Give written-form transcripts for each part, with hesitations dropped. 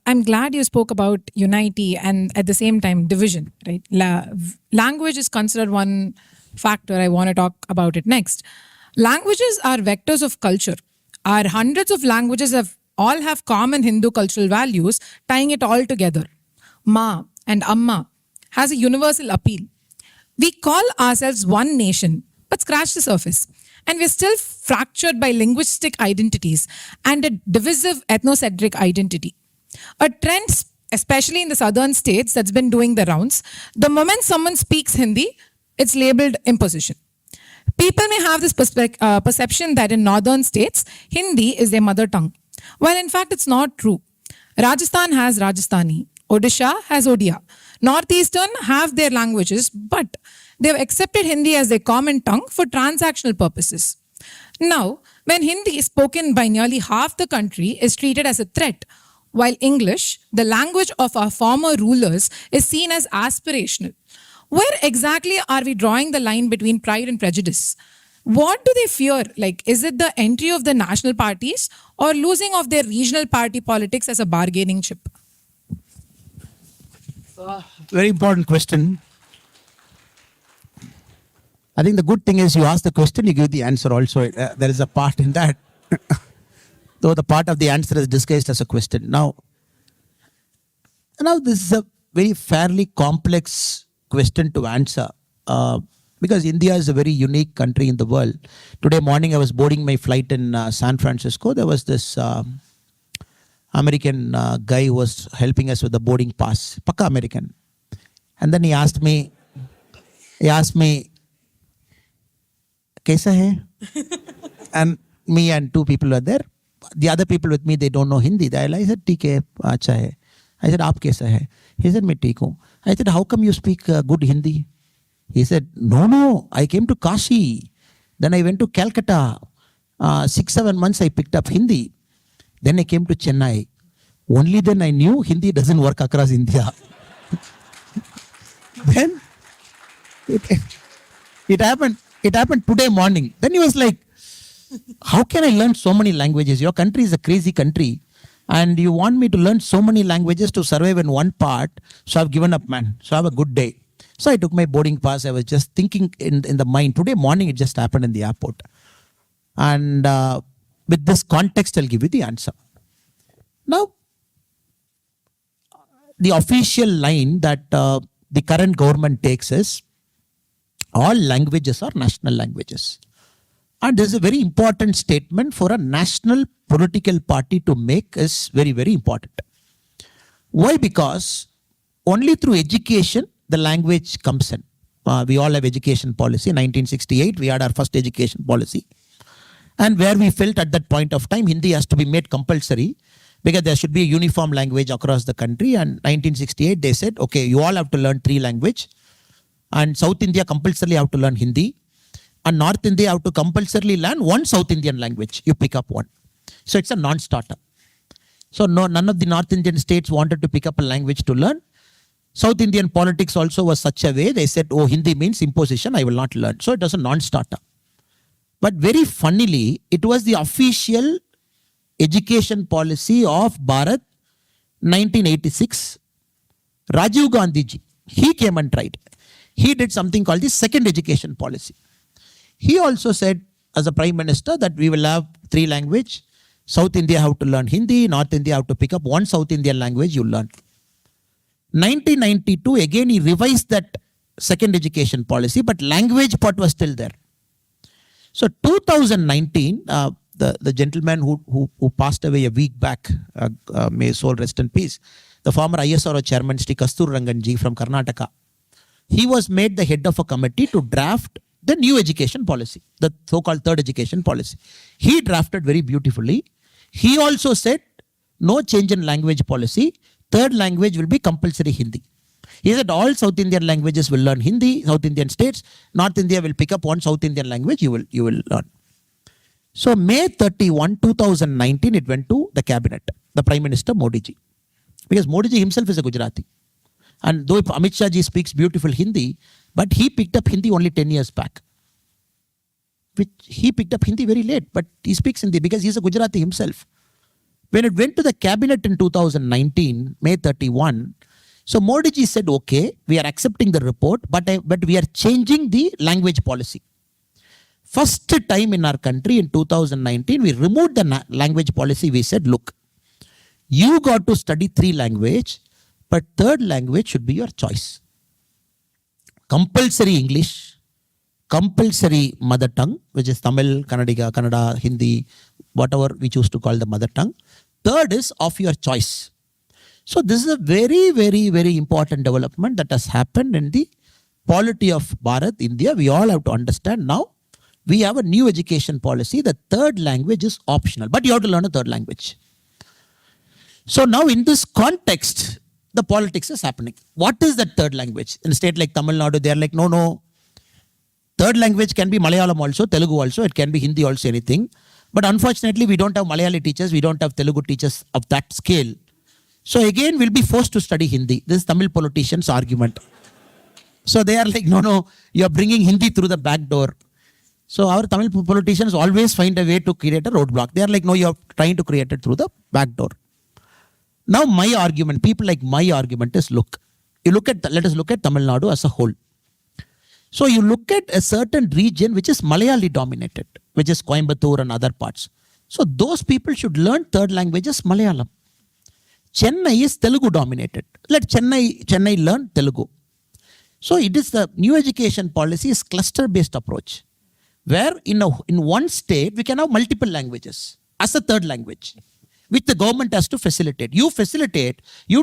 I'm glad you spoke about unity and at the same time division, right? Language is considered one factor. I want to talk about it next. Languages are vectors of culture. Our hundreds of languages all have common Hindu cultural values, tying it all together. Ma and Amma has a universal appeal. We call ourselves one nation, but scratch the surface. And we're still fractured by linguistic identities and a divisive ethnocentric identity. A trend, especially in the southern states, that's been doing the rounds. The moment someone speaks Hindi, it's labeled imposition. People may have this perception that in northern states, Hindi is their mother tongue. While in fact, it's not true. Rajasthan has Rajasthani. Odisha has Odia. Northeastern have their languages, but they've accepted Hindi as their common tongue for transactional purposes. Now, when Hindi, spoken by nearly half the country, is treated as a threat, while English, the language of our former rulers, is seen as aspirational. Where exactly are we drawing the line between pride and prejudice? What do they fear? Like, is it the entry of the national parties or losing of their regional party politics as a bargaining chip? Very important question. I think the good thing is you ask the question, you give the answer also. There is a part in that. Though the part of the answer is disguised as a question. Now this is a very fairly complex question to answer. Because India is a very unique country in the world. Today morning I was boarding my flight in San Francisco. There was this American guy who was helping us with the boarding pass. Pakka American. And then he asked me, Kaisa hai? And me and two people were there. The other people with me, they don't know Hindi. I said, ठीक है, अच्छा है. I said, आप कैसा है? He said, मैं ठीक हूँ. I said, how come you speak good Hindi? He said, no, I came to Kashi. Then I went to Calcutta. 6-7 months I picked up Hindi. Then I came to Chennai. Only then I knew Hindi doesn't work across India. Then it happened today morning. Then he was like, how can I learn so many languages? Your country is a crazy country. And you want me to learn so many languages to survive in one part. So I've given up, man. So have a good day. So I took my boarding pass. I was just thinking in the mind. Today morning it just happened in the airport. And with this context, I'll give you the answer. Now, the official line that the current government takes is all languages are national languages. And there's a very important statement for a national political party to make is very, very important. Why? Because only through education, the language comes in. We all have education policy. In 1968, we had our first education policy. And where we felt at that point of time, Hindi has to be made compulsory because there should be a uniform language across the country. And 1968, they said, okay, you all have to learn 3 languages. And South India compulsorily have to learn Hindi. And North India have to compulsorily learn 1 South Indian language. You pick up one. So it's a non-starter. So none of the North Indian states wanted to pick up a language to learn. South Indian politics also was such a way. They said, oh, Hindi means imposition. I will not learn. So it was a non-starter. But very funnily, it was the official education policy of Bharat 1986. Rajiv Gandhi ji, he came and tried. He did something called the second education policy. He also said as a prime minister that we will have 3 languages. South India have to learn Hindi. North India have to pick up 1 South Indian language you learn. 1992, again he revised that second education policy, but language part was still there. So 2019, the gentleman who passed away a week back, may his soul rest in peace, the former ISRO chairman, Sri Kasturba Ranganji from Karnataka, he was made the head of a committee to draft the new education policy, the so-called third education policy. He drafted very beautifully. He also said, no change in language policy. Third language will be compulsory Hindi. He said all South Indian languages will learn Hindi, South Indian states. North India will pick up 1 South Indian language you will learn. So May 31, 2019, it went to the cabinet, the Prime Minister Modi ji. Because Modi ji himself is a Gujarati. And though Amit Shah ji speaks beautiful Hindi, but he picked up Hindi only 10 years back. He picked up Hindi very late, but he speaks Hindi because he's a Gujarati himself. When it went to the cabinet in 2019, May 31, so Modi ji said, okay, we are accepting the report, but we are changing the language policy. First time in our country in 2019, we removed the language policy. We said, look, you got to study 3 languages, but 3rd language should be your choice. Compulsory English, compulsory mother tongue, which is Tamil, Kannada, Hindi, whatever we choose to call the mother tongue. 3rd is of your choice. So this is a very, very, very important development that has happened in the polity of Bharat, India. We all have to understand now. We have a new education policy. The 3rd language is optional, but you have to learn a 3rd language. So now in this context, the politics is happening. What is that 3rd language? In a state like Tamil Nadu, they are like, no. 3rd language can be Malayalam also, Telugu also, it can be Hindi also, anything. But unfortunately, we don't have Malayali teachers, we don't have Telugu teachers of that scale. So again, we'll be forced to study Hindi. This is Tamil politicians' argument. So they are like, no, you are bringing Hindi through the back door. So our Tamil politicians always find a way to create a roadblock. They are like, no, you are trying to create it through the back door. Now my argument, people like my argument is, look, let us look at Tamil Nadu as a whole. So you look at a certain region which is Malayali dominated, which is Coimbatore and other parts. So those people should learn 3rd language as Malayalam. Chennai is Telugu dominated. Let Chennai learn Telugu. So it is the new education policy is cluster-based approach, where in one state we can have multiple languages as a 3rd language, which the government has to facilitate. You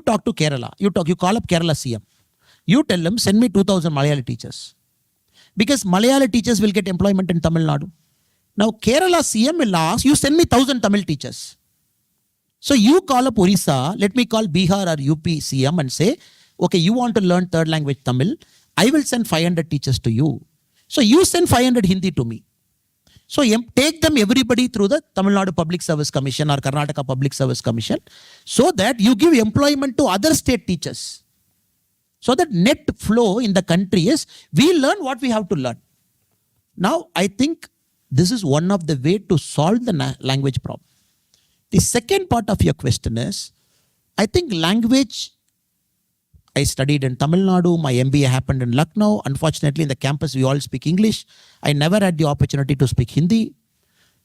talk to Kerala, you call up Kerala CM. You tell them, send me 2,000 Malayali teachers. Because Malayali teachers will get employment in Tamil Nadu. Now Kerala CM will ask, you send me 1,000 Tamil teachers. So you call up Orissa, let me call Bihar or UP CM and say, okay, you want to learn 3rd language Tamil, I will send 500 teachers to you. So you send 500 Hindi to me. So take them everybody through the Tamil Nadu Public Service Commission or Karnataka Public Service Commission, so that you give employment to other state teachers. So that net flow in the country is, we learn what we have to learn. Now, I think this is one of the way to solve the language problem. The second part of your question is, I think language, I studied in Tamil Nadu, my MBA happened in Lucknow. Unfortunately, in the campus, we all speak English. I never had the opportunity to speak Hindi.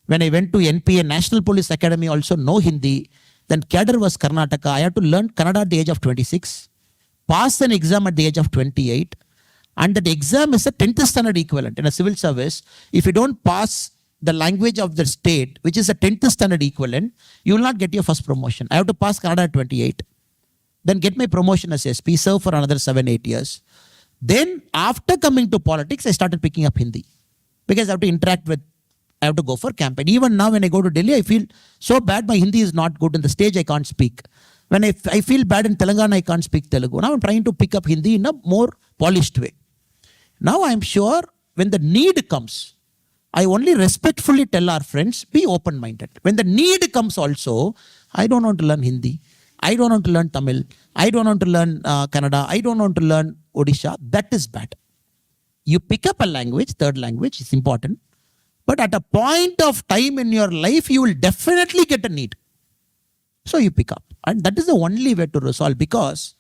When I went to NPA, National Police Academy, also no Hindi. Then cadre was Karnataka. I had to learn Kannada at the age of 26, pass an exam at the age of 28. And that exam is a 10th standard equivalent in a civil service. If you don't pass the language of the state, which is a 10th standard equivalent, you will not get your first promotion. I have to pass Kannada at 28. Then get my promotion as SP, serve for another 7-8 years. Then after coming to politics, I started picking up Hindi. Because I have to interact with, I have to go for campaign. Even now when I go to Delhi, I feel so bad, my Hindi is not good. In the stage, I can't speak. When I feel bad in Telangana, I can't speak Telugu. Now I'm trying to pick up Hindi in a more polished way. Now I'm sure when the need comes, I only respectfully tell our friends, be open-minded. When the need comes also, I don't want to learn Hindi. I don't want to learn Tamil. I don't want to learn Kannada. I don't want to learn Odisha. That is bad. You pick up a language, 3rd language is important. But at a point of time in your life, you will definitely get a need. So you pick up. And that is the only way to resolve, because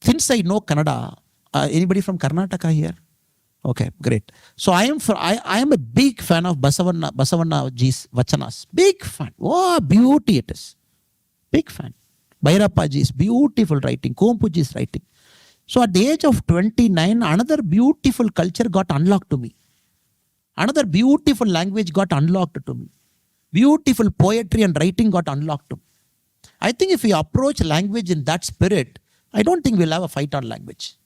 since I know Kannada, anybody from Karnataka here? Okay, great. So I am a big fan of Basavanna ji's Vachanas. Big fan. Oh, beauty it is. Big fan. Bhairappa ji's beautiful writing. Kompu ji's writing. So at the age of 29, another beautiful culture got unlocked to me. Another beautiful language got unlocked to me. Beautiful poetry and writing got unlocked to me. I think if we approach language in that spirit, I don't think we'll have a fight on language.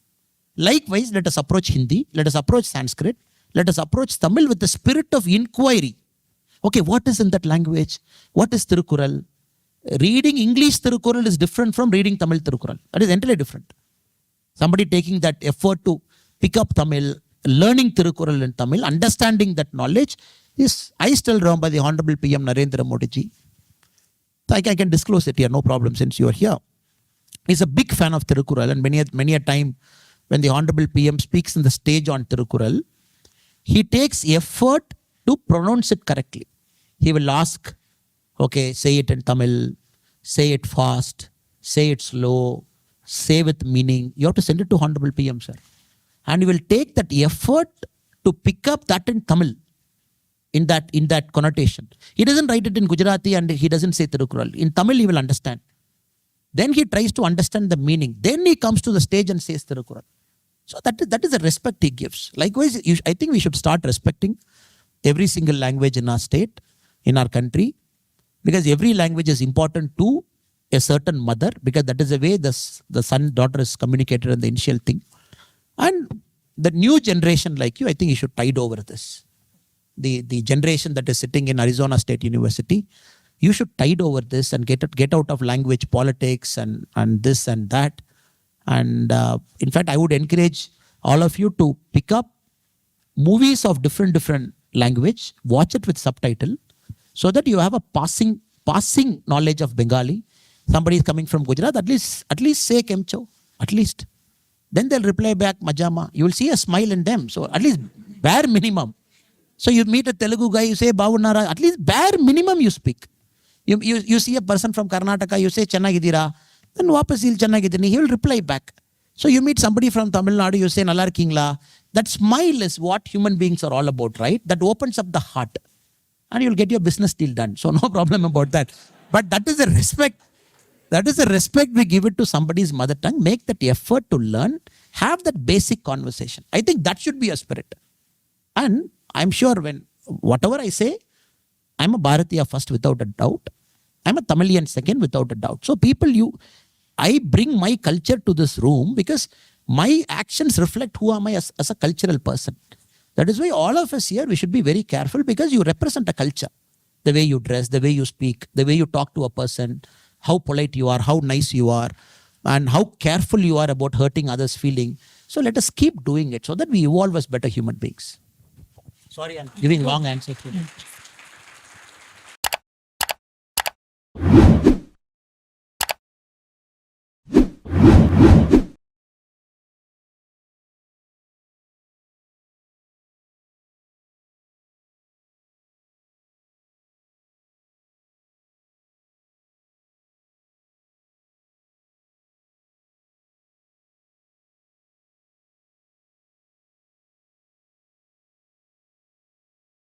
Likewise, let us approach Hindi, let us approach Sanskrit, let us approach Tamil with the spirit of inquiry. Okay, what is in that language? What is Tirukural? Reading English Tirukural is different from reading Tamil Tirukural. That is entirely different. Somebody taking that effort to pick up Tamil, learning Tirukural in Tamil, understanding that knowledge is, I still remember the Honorable PM Narendra Modi ji. I can disclose it here, no problem, since you are here. He's a big fan of Tirukural, and many a time when the Honorable PM speaks in the stage on Tirukural, he takes effort to pronounce it correctly. He will ask, Okay, say it in Tamil, say it fast, say it slow, say with meaning. You have to send it to Honorable PM, sir. And you will take that effort to pick up that in Tamil, in that connotation. He doesn't write it in Gujarati and he doesn't say Tirukural. In Tamil, he will understand. Then he tries to understand the meaning. Then he comes to the stage and says Tirukural. So that is the respect he gives. Likewise, I think we should start respecting every single language in our state, in our country, because every language is important to a certain mother, because that is the way the son, daughter is communicated in the initial thing. And the new generation like you, I think you should tide over this. The generation that is sitting in Arizona State University, you should tide over this and get out of language politics and this and that. And in fact, I would encourage all of you to pick up movies of different language, watch it with subtitle, so that you have a passing knowledge of Bengali. Somebody is coming from Gujarat, at least say Kemcho, at least. Then they'll reply back Majama. You will see a smile in them. So at least bare minimum. So you meet a Telugu guy, you say Bavunara, at least bare minimum you speak. You see a person from Karnataka, you say Chennagidira, then wapas he'll Chennagidini, he will reply back. So you meet somebody from Tamil Nadu, you say Nalar Kingla. That smile is what human beings are all about, right? That opens up the heart. And you'll get your business deal done. So no problem about that. But that is a respect. That is the respect we give it to somebody's mother tongue. Make that effort to learn. Have that basic conversation. I think that should be a spirit. And I'm sure when whatever I say, I'm a Bharatiya first without a doubt. I'm a Tamilian second without a doubt. So I bring my culture to this room because my actions reflect who am I as a cultural person. That is why all of us here, we should be very careful, because you represent a culture. The way you dress, the way you speak, the way you talk to a person, how polite you are, how nice you are, and how careful you are about hurting others' feeling. So let us keep doing it so that we evolve as better human beings. Sorry, I'm giving long answers.